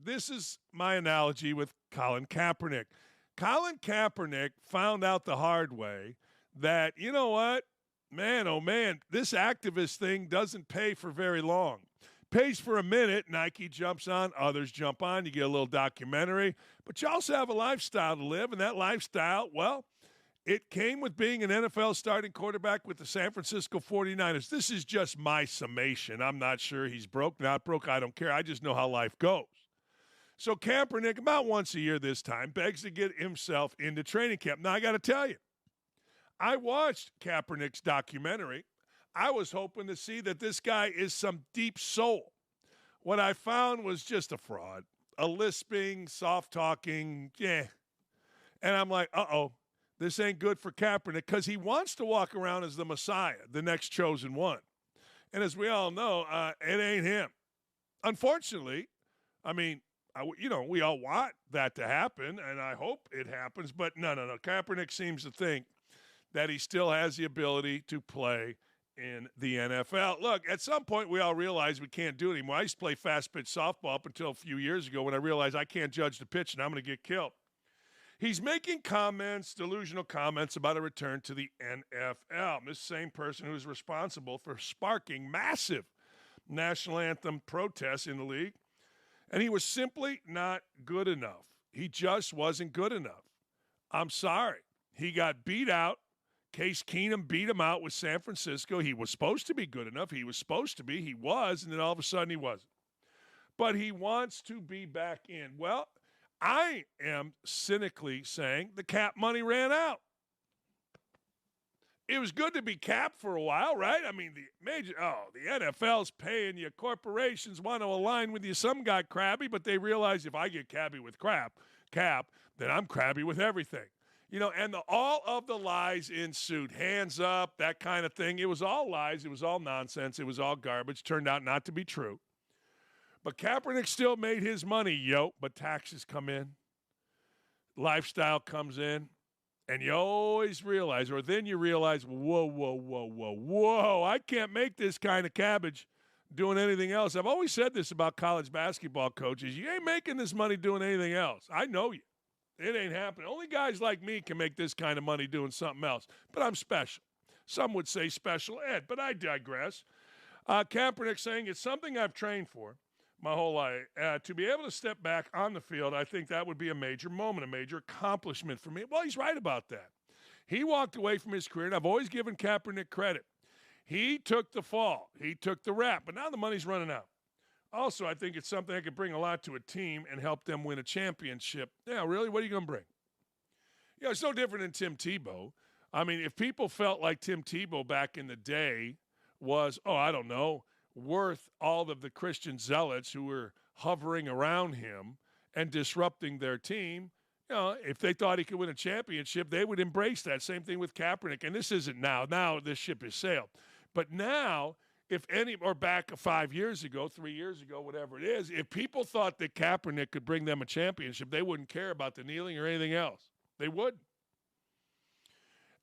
this is my analogy with Colin Kaepernick. Colin Kaepernick found out the hard way that, you know what? Man, oh man, this activist thing doesn't pay for very long. Pays for a minute, Nike jumps on, others jump on, you get a little documentary, but you also have a lifestyle to live, and that lifestyle, well, it came with being an NFL starting quarterback with the San Francisco 49ers. This is just my summation. I'm not sure he's broke, not broke, I don't care. I just know how life goes. So Kaepernick, about once a year this time, begs to get himself into training camp. Now, I got to tell you, I watched Kaepernick's documentary. I was hoping to see that this guy is some deep soul. What I found was just a fraud, a lisping, soft-talking, yeah. And I'm like, uh-oh, this ain't good for Kaepernick because he wants to walk around as the Messiah, the next chosen one. And as we all know, it ain't him. Unfortunately, I mean, we all want that to happen, and I hope it happens. But no. Kaepernick seems to think that he still has the ability to play in the NFL. Look, at some point we all realize we can't do it anymore. I used to play fast pitch softball up until a few years ago when I realized I can't judge the pitch and I'm going to get killed. He's making comments, delusional comments about a return to the NFL. This same person who is responsible for sparking massive national anthem protests in the league. And he was simply not good enough. He just wasn't good enough. I'm sorry. He got beat out. Case Keenum beat him out with San Francisco. He was supposed to be good enough. He was, and then all of a sudden he wasn't. But he wants to be back in. Well, I am cynically saying the cap money ran out. It was good to be capped for a while, right? I mean, the NFL's paying you. Corporations want to align with you. Some got crabby, but they realize if I get crabby with cap, then I'm crabby with everything. And all of the lies ensued. Hands up, that kind of thing. It was all lies. It was all nonsense. It was all garbage. Turned out not to be true. But Kaepernick still made his money, but taxes come in. Lifestyle comes in. And you always realize, or then you realize, whoa, I can't make this kind of cabbage doing anything else. I've always said this about college basketball coaches. You ain't making this money doing anything else. I know you. It ain't happening. Only guys like me can make this kind of money doing something else. But I'm special. Some would say special ed, but I digress. Kaepernick saying it's something I've trained for my whole life. To be able to step back on the field, I think that would be a major moment, a major accomplishment for me. Well, he's right about that. He walked away from his career, and I've always given Kaepernick credit. He took the fall. He took the rap, but now the money's running out. Also, I think it's something that could bring a lot to a team and help them win a championship. Yeah, really? What are you going to bring? It's no different than Tim Tebow. I mean, if people felt like Tim Tebow back in the day was, worth all of the Christian zealots who were hovering around him and disrupting their team, if they thought he could win a championship, they would embrace that. Same thing with Kaepernick. And this isn't now. Now this ship has sailed. But now, or back 5 years ago, 3 years ago, whatever it is, if people thought that Kaepernick could bring them a championship, they wouldn't care about the kneeling or anything else. They wouldn't.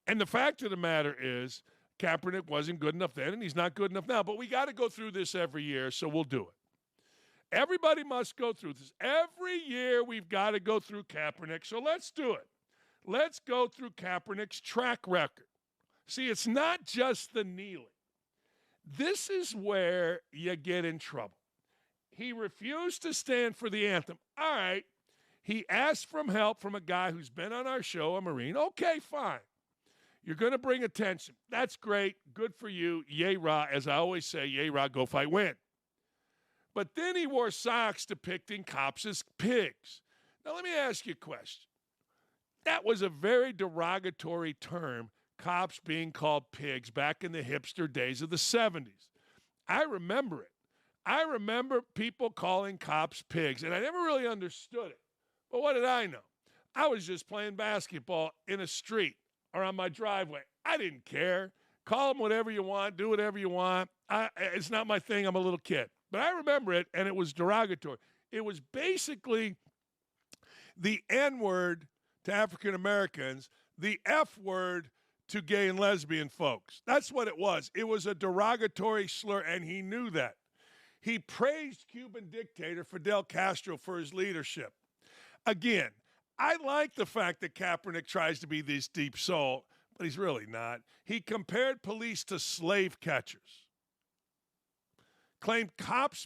And the fact of the matter is, Kaepernick wasn't good enough then, and he's not good enough now. But we got to go through this every year, so we'll do it. Everybody must go through this. Every year we've got to go through Kaepernick, so let's do it. Let's go through Kaepernick's track record. See, it's not just the kneeling. This is where you get in trouble. He refused to stand for the anthem. All right. He asked for help from a guy who's been on our show, a Marine. Okay, fine. You're going to bring attention. That's great. Good for you. Yay, rah. As I always say, yay, rah, go fight, win. But then he wore socks depicting cops as pigs. Now, let me ask you a question. That was a very derogatory term, cops being called pigs, back in the hipster days of the 70s. I remember it. I remember people calling cops pigs, and I never really understood it. But what did I know? I was just playing basketball in a street or on my driveway. I didn't care. Call them whatever you want. Do whatever you want. It's not my thing. I'm a little kid. But I remember it, and it was derogatory. It was basically the N-word to African Americans, the F-word to gay and lesbian folks. That's what it was. It was a derogatory slur, and he knew that. He praised Cuban dictator Fidel Castro for his leadership. Again, I like the fact that Kaepernick tries to be this deep soul, but he's really not. He compared police to slave catchers. Claimed cops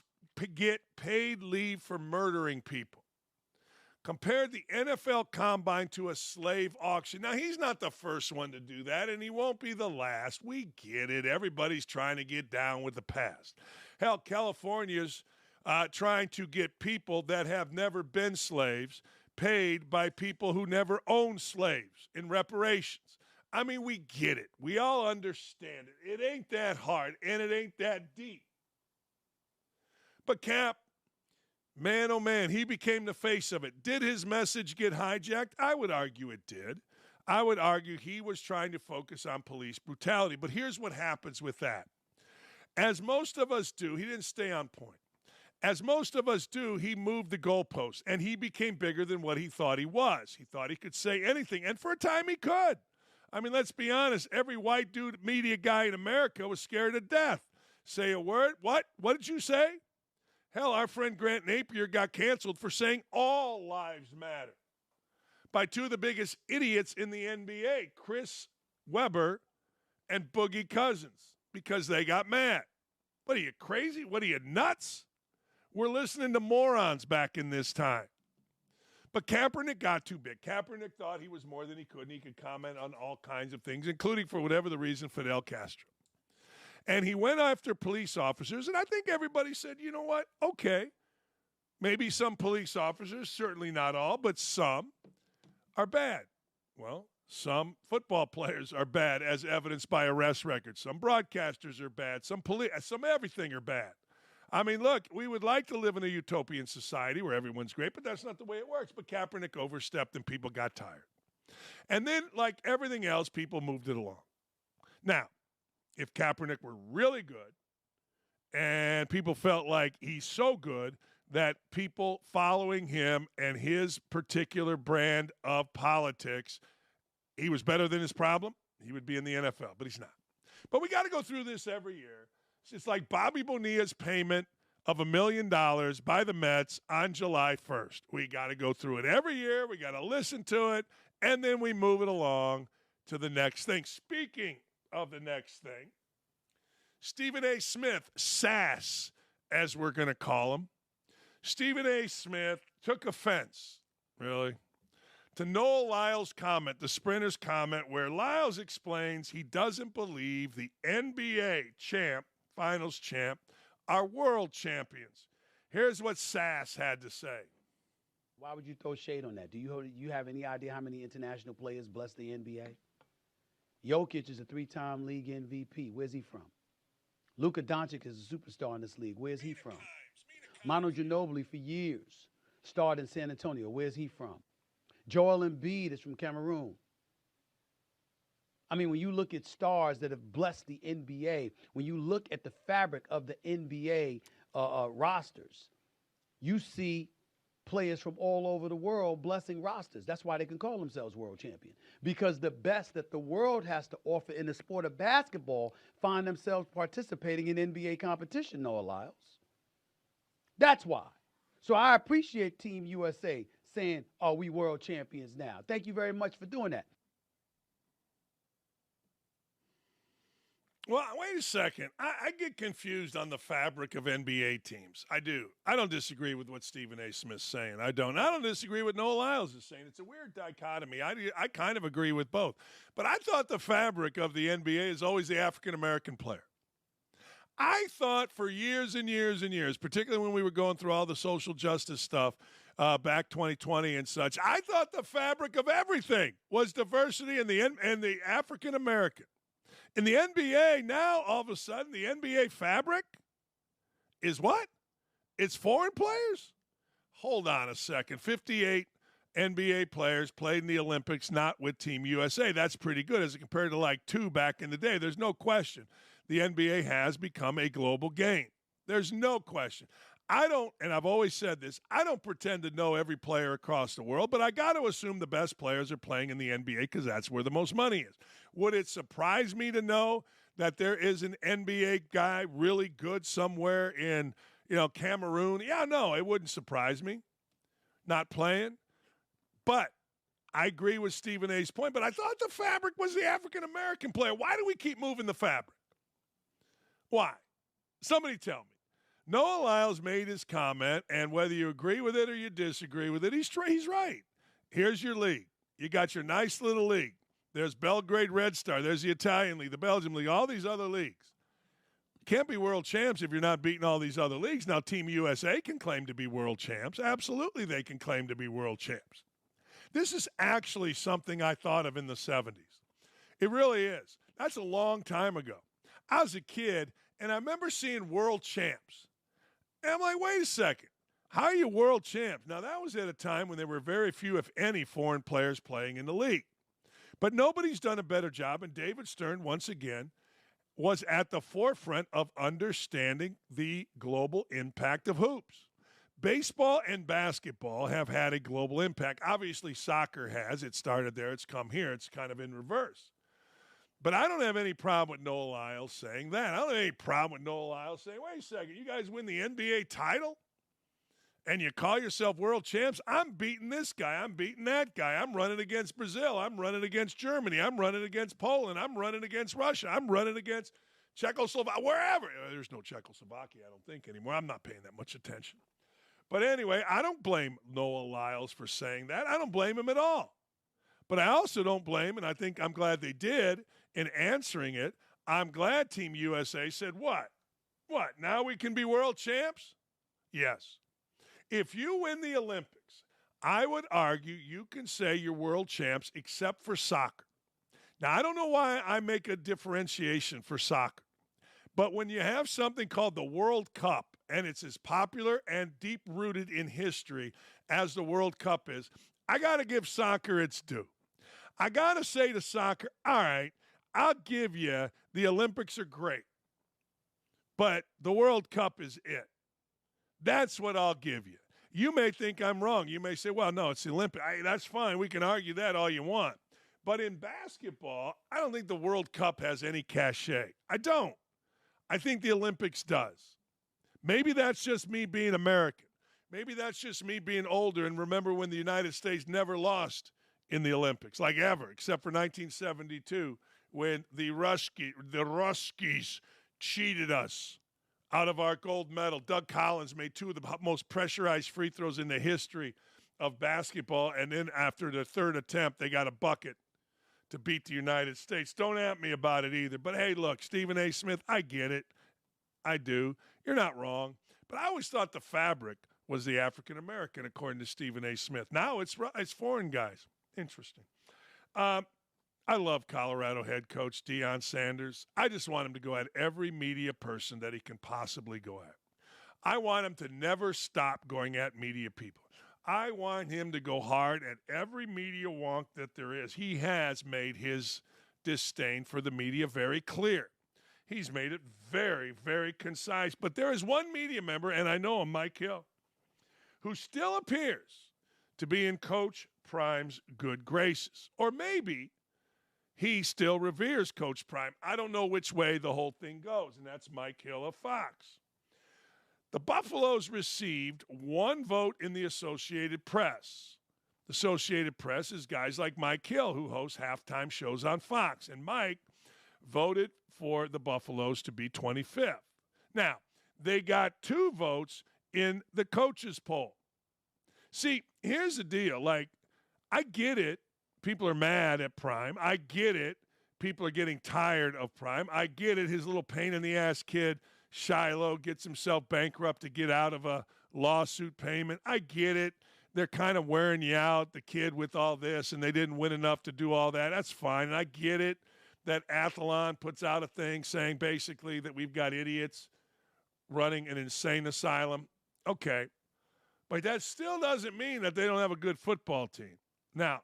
get paid leave for murdering people. Compared the NFL Combine to a slave auction. Now, he's not the first one to do that, and he won't be the last. We get it. Everybody's trying to get down with the past. Hell, California's trying to get people that have never been slaves paid by people who never owned slaves in reparations. I mean, we get it. We all understand it. It ain't that hard, and it ain't that deep. But Cap, man, oh man, he became the face of it. Did his message get hijacked? I would argue it did. I would argue he was trying to focus on police brutality. But here's what happens with that. As most of us do, he didn't stay on point. As most of us do, he moved the goalposts, and he became bigger than what he thought he was. He thought he could say anything, and for a time he could. I mean, let's be honest. Every white dude, media guy in America was scared to death. Say a word. What? What did you say? Hell, our friend Grant Napier got canceled for saying all lives matter by two of the biggest idiots in the NBA, Chris Webber and Boogie Cousins, because they got mad. What are you, crazy? What are you, nuts? We're listening to morons back in this time. But Kaepernick got too big. Kaepernick thought he was more than he could, and he could comment on all kinds of things, including, for whatever the reason, Fidel Castro. And he went after police officers, and I think everybody said, you know what, okay, maybe some police officers, certainly not all, but some are bad. Well, some football players are bad, as evidenced by arrest records. Some broadcasters are bad. Some everything are bad. I mean, look, we would like to live in a utopian society where everyone's great, but that's not the way it works. But Kaepernick overstepped, and people got tired. And then, like everything else, people moved it along. Now, if Kaepernick were really good and people felt like he's so good that people following him and his particular brand of politics, he was better than his problem, he would be in the NFL, but he's not. But we got to go through this every year. It's like Bobby Bonilla's payment of $1 million by the Mets on July 1st. We got to go through it every year. We got to listen to it, and then we move it along to the next thing. Speaking of the next thing, Stephen A. Smith, Sass, as we're going to call him. Stephen A. Smith took offense, really, to Noah Lyles' comment, the Sprinter's comment, where Lyles explains he doesn't believe the NBA champ, finals champ, are world champions. Here's what Sass had to say. Why would you throw shade on that? Do you have any idea how many international players bless the NBA? Jokic is a 3-time league MVP. Where's he from? Luka Doncic is a superstar in this league. Where's he from? Manu Ginobili for years starred in San Antonio. Where's he from? Joel Embiid is from Cameroon. I mean, when you look at stars that have blessed the NBA, when you look at the fabric of the NBA rosters, you see players from all over the world blessing rosters. That's why they can call themselves world champion. Because the best that the world has to offer in the sport of basketball find themselves participating in NBA competition, Noah Lyles. That's why. So I appreciate Team USA saying, are we world champions now? Thank you very much for doing that. Well, wait a second. I get confused on the fabric of NBA teams. I do. I don't disagree with what Stephen A. Smith's saying. I don't disagree with Noah Lyles is saying. It's a weird dichotomy. I kind of agree with both. But I thought the fabric of the NBA is always the African-American player. I thought for years and years and years, particularly when we were going through all the social justice stuff back 2020 and such, I thought the fabric of everything was diversity and the African-American. In the NBA, now, all of a sudden, the NBA fabric is what? It's foreign players? Hold on a second. 58 NBA players played in the Olympics, not with Team USA. That's pretty good as compared to like 2 back in the day. There's no question. The NBA has become a global game. There's no question. And I've always said this, I don't pretend to know every player across the world, but I got to assume the best players are playing in the NBA because that's where the most money is. Would it surprise me to know that there is an NBA guy really good somewhere in Cameroon. Yeah, no, it wouldn't surprise me. Not playing. But I agree with Stephen A's point, but I thought the fabric was the African-American player. Why do we keep moving the fabric? Why? Somebody tell me. Noah Lyles made his comment, and whether you agree with it or you disagree with it, he's right. Here's your league. You got your nice little league. There's Belgrade Red Star. There's the Italian League, the Belgium League, all these other leagues. Can't be world champs if you're not beating all these other leagues. Now, Team USA can claim to be world champs. Absolutely, they can claim to be world champs. This is actually something I thought of in the 70s. It really is. That's a long time ago. I was a kid, and I remember seeing world champs. And I'm like, wait a second. How are you world champs? Now, that was at a time when there were very few, if any, foreign players playing in the league. But nobody's done a better job, and David Stern, once again, was at the forefront of understanding the global impact of hoops. Baseball and basketball have had a global impact. Obviously, soccer has. It started there. It's come here. It's kind of in reverse. But I don't have any problem with Noah Lyles saying that. I don't have any problem with Noah Lyles saying, wait a second, you guys win the NBA title? And you call yourself world champs? I'm beating this guy. I'm beating that guy. I'm running against Brazil. I'm running against Germany. I'm running against Poland. I'm running against Russia. I'm running against Czechoslovakia, wherever. There's no Czechoslovakia, I don't think, anymore. I'm not paying that much attention. But anyway, I don't blame Noah Lyles for saying that. I don't blame him at all. But I also don't blame, and I think I'm glad they did, in answering it, I'm glad Team USA said, what? What, now we can be world champs? Yes. If you win the Olympics, I would argue you can say you're world champs except for soccer. Now, I don't know why I make a differentiation for soccer, but when you have something called the World Cup, and it's as popular and deep-rooted in history as the World Cup is, I got to give soccer its due. I got to say to soccer, all right, I'll give you the Olympics are great, but the World Cup is it. That's what I'll give you. You may think I'm wrong. You may say, well, no, it's the Olympics. That's fine. We can argue that all you want. But in basketball, I don't think the World Cup has any cachet. I don't. I think the Olympics does. Maybe that's just me being American. Maybe that's just me being older and remember when the United States never lost in the Olympics, like ever, except for 1972 when the Ruskies cheated us out of our gold medal. Doug Collins made two of the most pressurized free throws in the history of basketball, and then after the third attempt, they got a bucket to beat the United States. Don't at me about it either. But, hey, look, Stephen A. Smith, I get it. I do. You're not wrong. But I always thought the fabric was the African-American, according to Stephen A. Smith. Now it's foreign guys. Interesting. I love Colorado head coach Deion Sanders. I just want him to go at every media person that he can possibly go at. I want him to never stop going at media people. I want him to go hard at every media wonk that there is. He has made his disdain for the media very clear. He's made it very, very concise. But there is one media member, and I know him, Mike Hill, who still appears to be in Coach Prime's good graces. Or maybe he still reveres Coach Prime. I don't know which way the whole thing goes, and that's Mike Hill of Fox. The Buffaloes received one vote in the Associated Press. The Associated Press is guys like Mike Hill, who hosts halftime shows on Fox. And Mike voted for the Buffaloes to be 25th. Now, they got 2 votes in the coaches poll. See, here's the deal. Like, I get it. People are mad at Prime. I get it. People are getting tired of Prime. I get it. His little pain-in-the-ass kid, Shiloh, gets himself bankrupt to get out of a lawsuit payment. I get it. They're kind of wearing you out, the kid, with all this, and they didn't win enough to do all that. That's fine. And I get it that Athlon puts out a thing saying basically that we've got idiots running an insane asylum. Okay. But that still doesn't mean that they don't have a good football team. Now,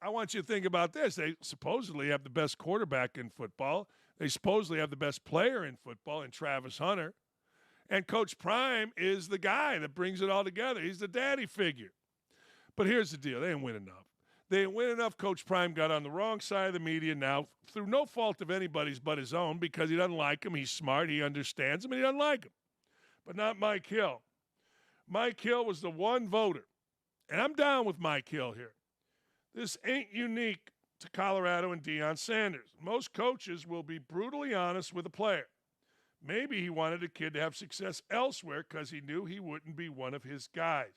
I want you to think about this. They supposedly have the best quarterback in football. They supposedly have the best player in football in Travis Hunter. And Coach Prime is the guy that brings it all together. He's the daddy figure. But here's the deal. They didn't win enough. They didn't win enough. Coach Prime got on the wrong side of the media now through no fault of anybody's but his own because he doesn't like him. He's smart. He understands him, and he doesn't like him. but not Mike Hill. Mike Hill was the one voter, and I'm down with Mike Hill here. This ain't unique to Colorado and Deion Sanders. Most coaches will be brutally honest with a player. Maybe he wanted a kid to have success elsewhere because he knew he wouldn't be one of his guys.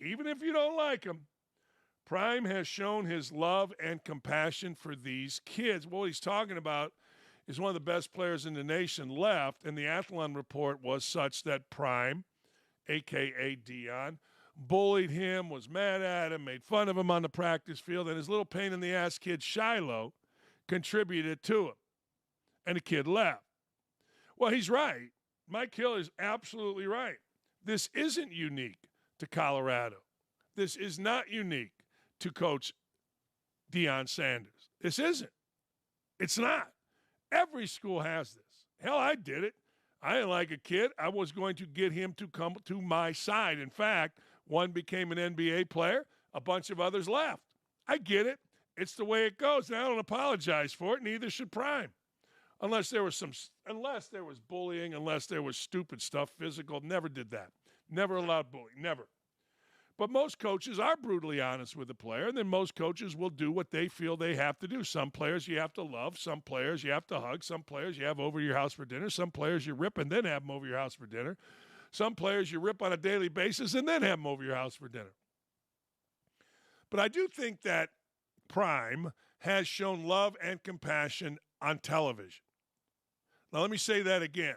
Even if you don't like him, Prime has shown his love and compassion for these kids. What he's talking about is one of the best players in the nation left, and the Athlon report was such that Prime, a.k.a. Deion, bullied him, was mad at him, made fun of him on the practice field, and his little pain-in-the-ass kid, Shiloh, contributed to him. And the kid left. Well, he's right. Mike Hill is absolutely right. This isn't unique to Colorado. This is not unique to Coach Deion Sanders. This isn't. It's not. Every school has this. Hell, I did it. I didn't like a kid. I was going to get him to come to my side. In fact, one became an NBA player. A bunch of others left. I get it. It's the way it goes. And I don't apologize for it. Neither should Prime. Unless there was bullying, unless there was stupid stuff, physical. Never did that. Never allowed bullying. Never. But most coaches are brutally honest with the player, and then most coaches will do what they feel they have to do. Some players you have to love. Some players you have to hug. Some players you have over your house for dinner. Some players you rip and then have them over your house for dinner. Some players you rip on a daily basis and then have them over your house for dinner. But I do think that Prime has shown love and compassion on television. Now, let me say that again.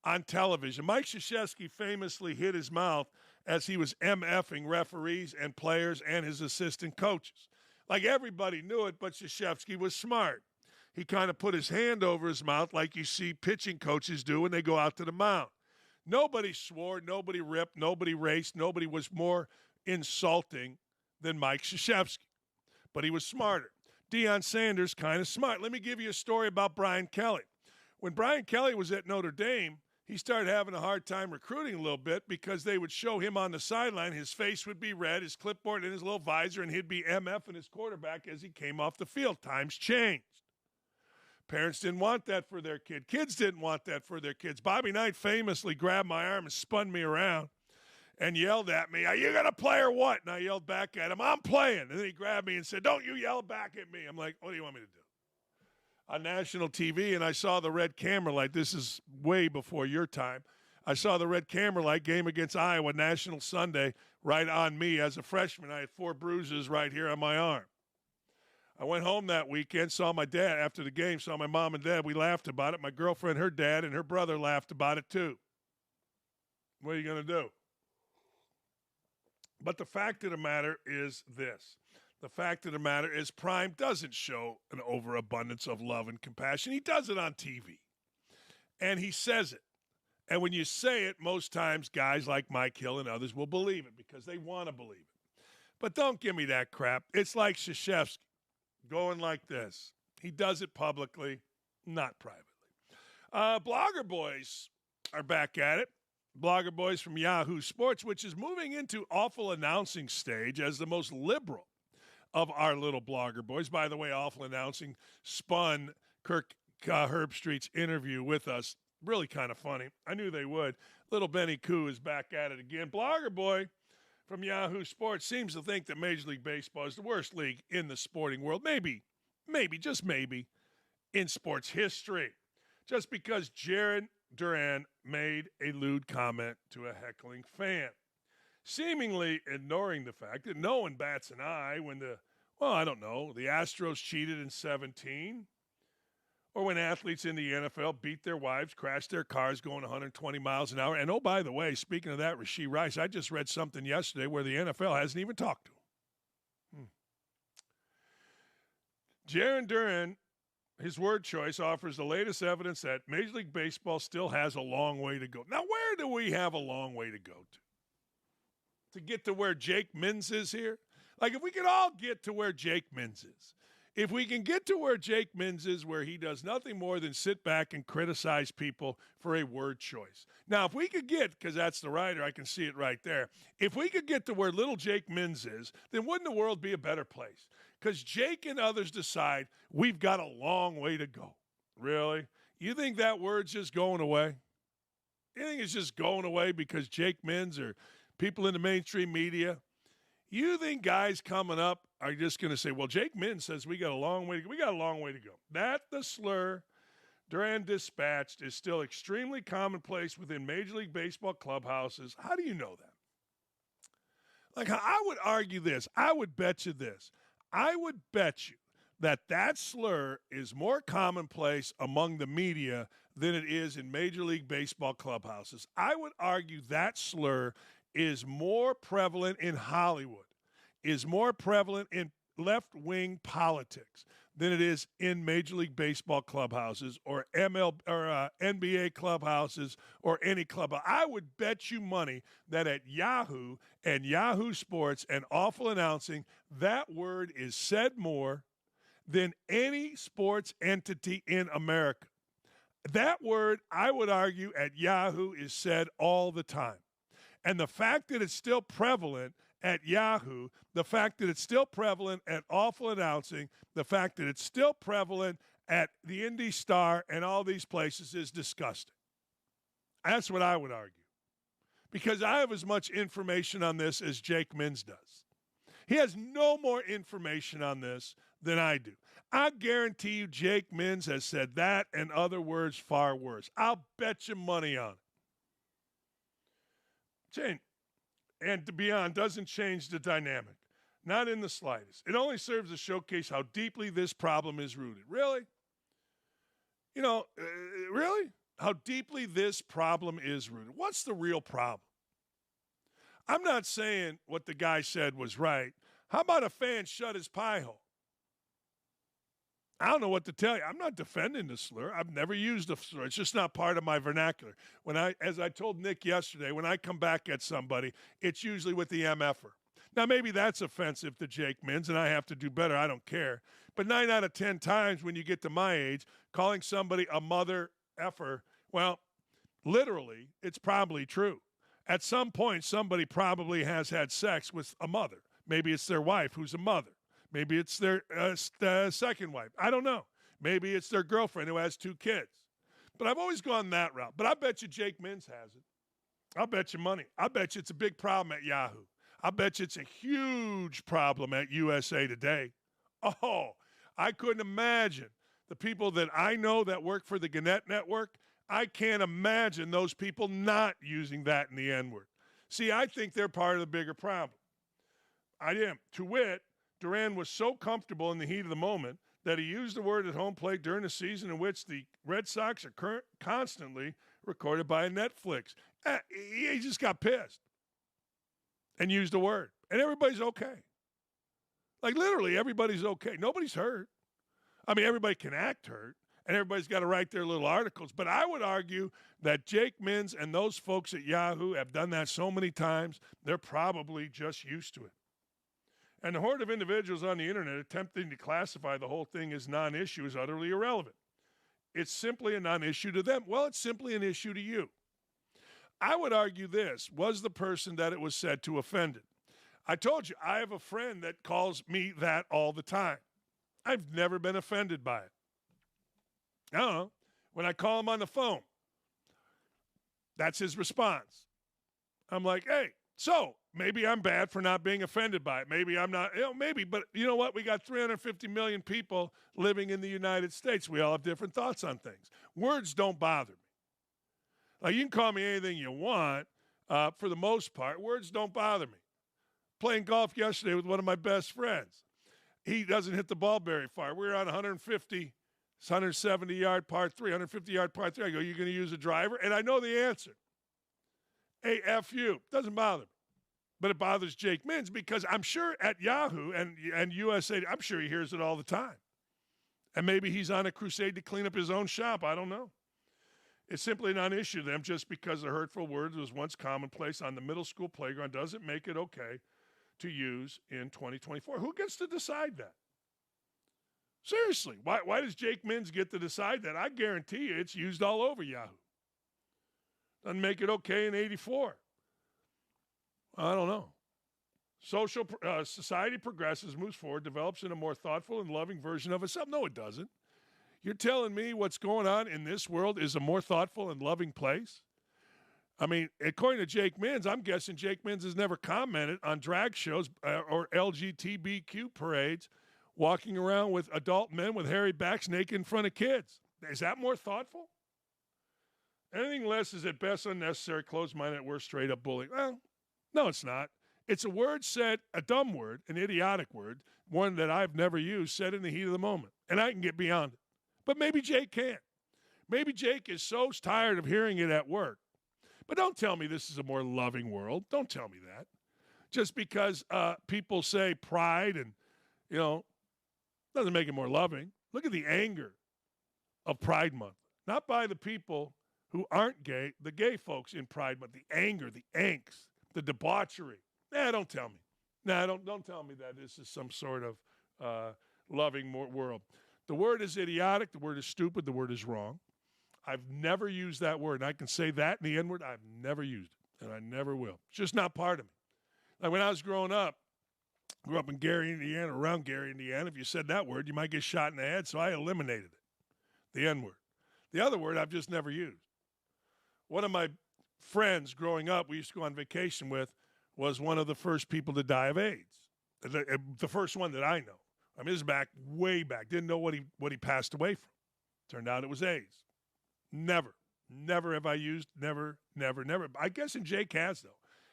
On television. Mike Krzyzewski famously hit his mouth as he was MFing referees and players and his assistant coaches. Like everybody knew it, but Krzyzewski was smart. He kind of put his hand over his mouth like you see pitching coaches do when they go out to the mound. Nobody swore, nobody ripped, nobody raced, nobody was more insulting than Mike Krzyzewski. But he was smarter. Deion Sanders, kind of smart. Let me give you a story about Brian Kelly. When Brian Kelly was at Notre Dame, he started having a hard time recruiting a little bit because they would show him on the sideline. His face would be red, his clipboard in his little visor, and he'd be MFing his quarterback as he came off the field. Times changed. Parents didn't want that for their kid. Kids didn't want that for their kids. Bobby Knight famously grabbed my arm and spun me around and yelled at me, "Are you going to play or what?" And I yelled back at him, "I'm playing." And then he grabbed me and said, "Don't you yell back at me." I'm like, "What do you want me to do?" On national TV, and I saw the red camera light. This is way before your time. I saw the red camera light game against Iowa, National Sunday, right on me as a freshman. I had 4 bruises right here on my arm. I went home that weekend, saw my dad after the game, saw my mom and dad. We laughed about it. My girlfriend, her dad, and her brother laughed about it too. What are you going to do? But the fact of the matter is this. The fact of the matter is Prime doesn't show an overabundance of love and compassion. He does it on TV. And he says it. And when you say it, most times guys like Mike Hill and others will believe it because they want to believe it. But don't give me that crap. It's like Krzyzewski going like this. He does it publicly, not privately. Blogger Boys are back at it. Blogger Boys from Yahoo Sports, which is moving into awful announcing stage as the most liberal of our little blogger boys. By the way, awful announcing spun Kirk Herbstreit's interview with us. Really kind of funny. I knew they would. Little Benny Koo is back at it again. Blogger Boy from Yahoo Sports seems to think that Major League Baseball is the worst league in the sporting world. Maybe, just maybe, in sports history. Just because Jarren Duran made a lewd comment to a heckling fan, seemingly ignoring the fact that no one bats an eye when the Astros cheated in 17, or when athletes in the NFL beat their wives, crashed their cars going 120 miles an hour. And, oh, by the way, speaking of that, Rashee Rice, I just read something yesterday where the NFL hasn't even talked to him. Jarren Duran, his word choice, offers the latest evidence that Major League Baseball still has a long way to go. Now, where do we have a long way to go to? To get to where Jake Mins is here? Like, if we could all get to where Jake Mins is. If we can get to where Jake Mins is, where he does nothing more than sit back and criticize people for a word choice. Now, if we could get, because that's the writer, I can see it right there. If we could get to where little Jake Mins is, then wouldn't the world be a better place? Because Jake and others decide we've got a long way to go. Really? You think that word's just going away? You think it's just going away because Jake Mins or people in the mainstream media? You think guys coming up are just going to say, well, Jake Mins says we got a long way to go. We got a long way to go. That the slur Duran dispatched is still extremely commonplace within Major League Baseball clubhouses. How do you know that? Like, I would argue this. I would bet you this. I would bet you that slur is more commonplace among the media than it is in Major League Baseball clubhouses. I would argue that slur is more prevalent in Hollywood, is more prevalent in left-wing politics than it is in Major League Baseball clubhouses or NBA clubhouses or any club. I would bet you money that at Yahoo and Yahoo Sports and Awful Announcing, that word is said more than any sports entity in America. That word, I would argue, at Yahoo is said all the time. And the fact that it's still prevalent at Yahoo, the fact that it's still prevalent at Awful Announcing, the fact that it's still prevalent at the Indy Star and all these places is disgusting. That's what I would argue. Because I have as much information on this as Jake Mins does. He has no more information on this than I do. I guarantee you Jake Mins has said that and other words far worse. I'll bet you money on it. And to be honest, doesn't change the dynamic. Not in the slightest. It only serves to showcase how deeply this problem is rooted. Really? Really? How deeply this problem is rooted. What's the real problem? I'm not saying what the guy said was right. How about a fan shut his pie hole? I don't know what to tell you. I'm not defending the slur. I've never used the slur. It's just not part of my vernacular. As I told Nick yesterday, when I come back at somebody, it's usually with the MFer. Now, maybe that's offensive to Jake Mins, and I have to do better. I don't care. But 9 out of 10 times when you get to my age, calling somebody a mother effer, well, literally, it's probably true. At some point, somebody probably has had sex with a mother. Maybe it's their wife who's a mother. Maybe it's their second wife. I don't know. Maybe it's their girlfriend who has 2 kids. But I've always gone that route. But I bet you Jake Mins has it. I'll bet you money. I bet you it's a big problem at Yahoo. I bet you it's a huge problem at USA Today. Oh, I couldn't imagine the people that I know that work for the Gannett Network. I can't imagine those people not using that in the N-word. See, I think they're part of the bigger problem. I am. To wit, Duran was so comfortable in the heat of the moment that he used the word at home plate during a season in which the Red Sox are constantly recorded by Netflix. He just got pissed and used the word. And everybody's okay. Like, literally, everybody's okay. Nobody's hurt. I mean, everybody can act hurt, and everybody's got to write their little articles. But I would argue that Jake Mins and those folks at Yahoo have done that so many times, they're probably just used to it. And the horde of individuals on the internet attempting to classify the whole thing as non-issue is utterly irrelevant. It's simply a non-issue to them. Well, it's simply an issue to you. I would argue this was the person that it was said to offended. I told you, I have a friend that calls me that all the time. I've never been offended by it. I don't know. When I call him on the phone, that's his response. I'm like, hey, so maybe I'm bad for not being offended by it. Maybe I'm not, maybe. But you know what? We got 350 million people living in the United States. We all have different thoughts on things. Words don't bother me. Like, you can call me anything you want for the most part. Words don't bother me. Playing golf yesterday with one of my best friends. He doesn't hit the ball very far. We were on 170-yard par 3, 150-yard par 3. I go, you going to use a driver? And I know the answer. Hey, F you. Doesn't bother me. But it bothers Jake Mins because I'm sure at Yahoo and USA, I'm sure he hears it all the time. And maybe he's on a crusade to clean up his own shop. I don't know. It's simply not an issue to them just because the hurtful words was once commonplace on the middle school playground doesn't make it okay to use in 2024. Who gets to decide that? Seriously, why does Jake Mins get to decide that? I guarantee you it's used all over Yahoo. Doesn't make it okay in 84. I don't know. Society progresses, moves forward, develops in a more thoughtful and loving version of itself. No, it doesn't. You're telling me what's going on in this world is a more thoughtful and loving place? I mean, according to Jake Mins, I'm guessing Jake Mins has never commented on drag shows or LGBTQ parades, walking around with adult men with hairy backs naked in front of kids. Is that more thoughtful? Anything less is at best unnecessary, closed-minded, at worst, straight-up bullying. Well, no, it's not. It's a word said, a dumb word, an idiotic word, one that I've never used, said in the heat of the moment. And I can get beyond it. But maybe Jake can't. Maybe Jake is so tired of hearing it at work. But don't tell me this is a more loving world. Don't tell me that. Just because people say pride and, doesn't make it more loving. Look at the anger of Pride Month. Not by the people who aren't gay, the gay folks in Pride Month. The anger, the angst, the debauchery. Don't tell me. Don't tell me that this is some sort of loving world. The word is idiotic. The word is stupid. The word is wrong. I've never used that word. And I can say that in the N-word. I've never used it, and I never will. It's just not part of me. Like when I was growing up, grew up in Gary, Indiana, around Gary, Indiana. If you said that word, you might get shot in the head, so I eliminated it, the N-word. The other word I've just never used. One of my friends growing up we used to go on vacation with was one of the first people to die of AIDS, the first one that I know. I mean, this is way back. Didn't know what he passed away from. Turned out it was AIDS. Never have I used, never. I guess Jake has, though.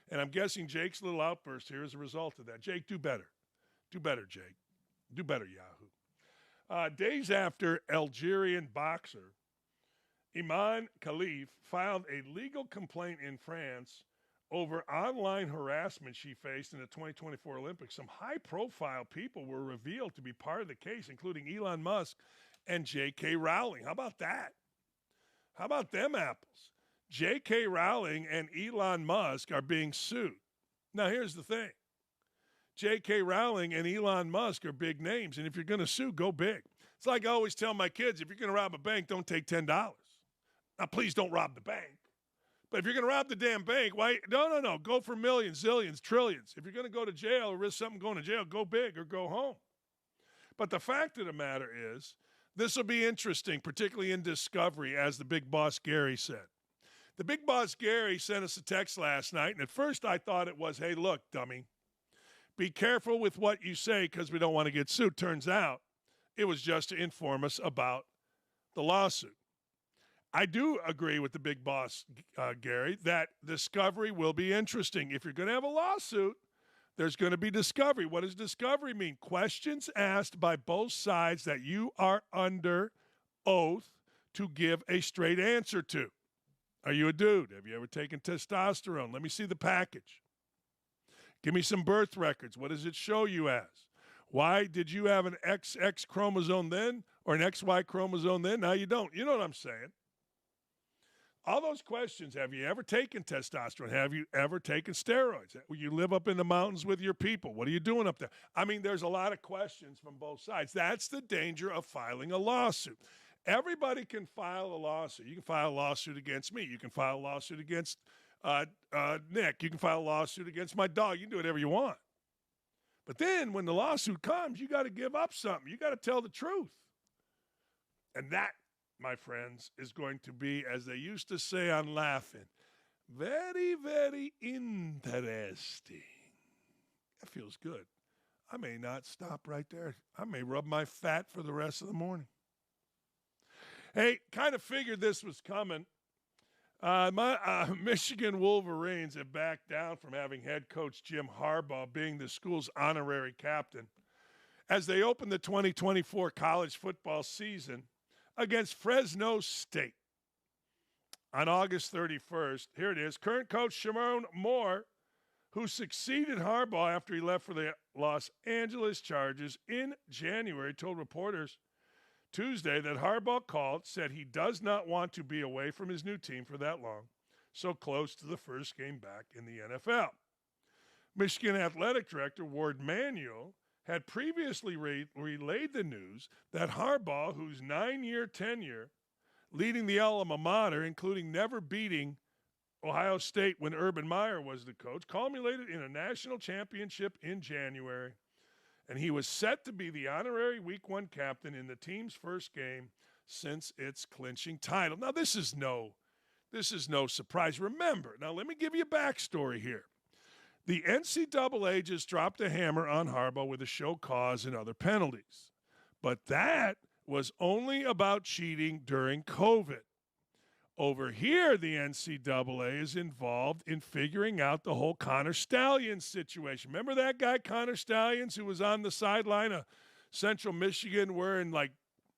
And I'm guessing Jake's little outburst here is a result of that. Jake, do better. Do better, Jake. Do better, Yahoo. Days after Algerian boxer Imane Khelif filed a legal complaint in France over online harassment she faced in the 2024 Olympics, some high-profile people were revealed to be part of the case, including Elon Musk and J.K. Rowling. How about that? How about them apples? J.K. Rowling and Elon Musk are being sued. Now, here's the thing. J.K. Rowling and Elon Musk are big names, and if you're going to sue, go big. It's like I always tell my kids, if you're going to rob a bank, don't take $10. Now, please don't rob the bank. But if you're going to rob the damn bank, why? No. Go for millions, zillions, trillions. If you're going to go to jail or risk something going to jail, go big or go home. But the fact of the matter is, this will be interesting, particularly in Discovery, as the big boss Gary said. The big boss Gary sent us a text last night, and at first I thought it was, hey, look, dummy, be careful with what you say because we don't want to get sued. Turns out it was just to inform us about the lawsuit. I do agree with the big boss, Gary, that Discovery will be interesting. If you're going to have a lawsuit, there's going to be discovery. What does discovery mean? Questions asked by both sides that you are under oath to give a straight answer to. Are you a dude? Have you ever taken testosterone? Let me see the package. Give me some birth records. What does it show you as? Why did you have an XX chromosome then or an XY chromosome then? Now you don't. You know what I'm saying? All those questions. Have you ever taken testosterone? Have you ever taken steroids? You live up in the mountains with your people. What are you doing up there? I mean, there's a lot of questions from both sides. That's the danger of filing a lawsuit. Everybody can file a lawsuit. You can file a lawsuit against me. You can file a lawsuit against Nick. You can file a lawsuit against my dog. You can do whatever you want. But then when the lawsuit comes, you got to give up something. You got to tell the truth. And that, my friends, is going to be, as they used to say on Laughing, very, very interesting. That feels good. I may not stop right there. I may rub my fat for the rest of the morning. Hey, kind of figured this was coming. My Michigan Wolverines have backed down from having head coach Jim Harbaugh being the school's honorary captain as they open the 2024 college football season against Fresno State. On August 31st, here it is, current coach Sherrone Moore, who succeeded Harbaugh after he left for the Los Angeles Chargers in January, told reporters Tuesday that Harbaugh said he does not want to be away from his new team for that long, so close to the first game back in the NFL. Michigan Athletic Director Ward Manuel had previously relayed the news that Harbaugh, whose 9-year tenure leading the alma mater, including never beating Ohio State when Urban Meyer was the coach, culminated in a national championship in January, and he was set to be the honorary Week 1 captain in the team's first game since its clinching title. Now, this is no This is no surprise. Remember, now let me give you a backstory here. The NCAA just dropped a hammer on Harbaugh with a show cause and other penalties. But that was only about cheating during COVID. Over here, the NCAA is involved in figuring out the whole Connor Stallions situation. Remember that guy, Connor Stallions, who was on the sideline of Central Michigan wearing like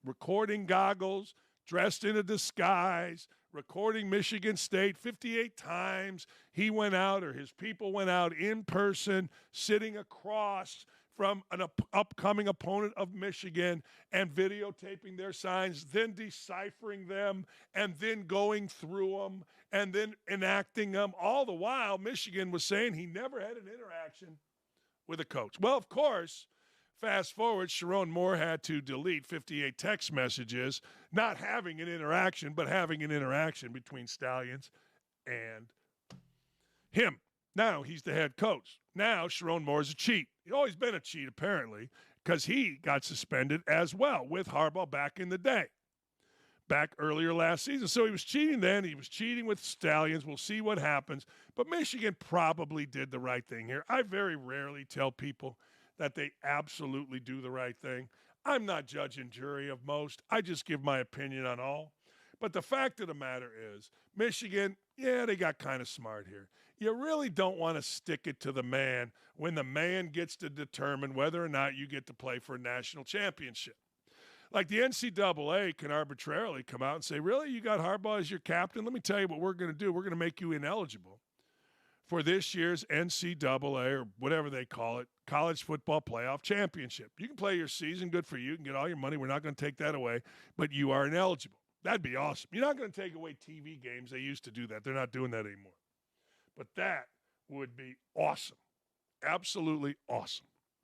recording goggles, dressed in a disguise, recording Michigan State 58 times. He went out, or his people went out in person, sitting across from an upcoming opponent of Michigan and videotaping their signs, then deciphering them, and then going through them, and then enacting them. All the while, Michigan was saying he never had an interaction with a coach. Well, of course, fast forward, Sharon Moore had to delete 58 text messages, not having an interaction, but having an interaction between Stallions and him. Now he's the head coach. Now Sharon Moore's a cheat. He's always been a cheat, apparently, because he got suspended as well with Harbaugh back in the day, back earlier last season. So he was cheating then. He was cheating with Stallions. We'll see what happens. But Michigan probably did the right thing here. I very rarely tell people that they absolutely do the right thing. I'm not judge and jury of most. I just give my opinion on all. But the fact of the matter is, Michigan, yeah, they got kind of smart here. You really don't want to stick it to the man when the man gets to determine whether or not you get to play for a national championship. Like the NCAA can arbitrarily come out and say, really, you got Harbaugh as your captain? Let me tell you what we're going to do. We're going to make you ineligible for this year's NCAA, or whatever they call it, College Football Playoff Championship. You can play your season, good for you. You can get all your money. We're not going to take that away, but you are ineligible. That'd be awesome. You're not going to take away TV games. They used to do that. They're not doing that anymore. But that would be awesome. Absolutely awesome.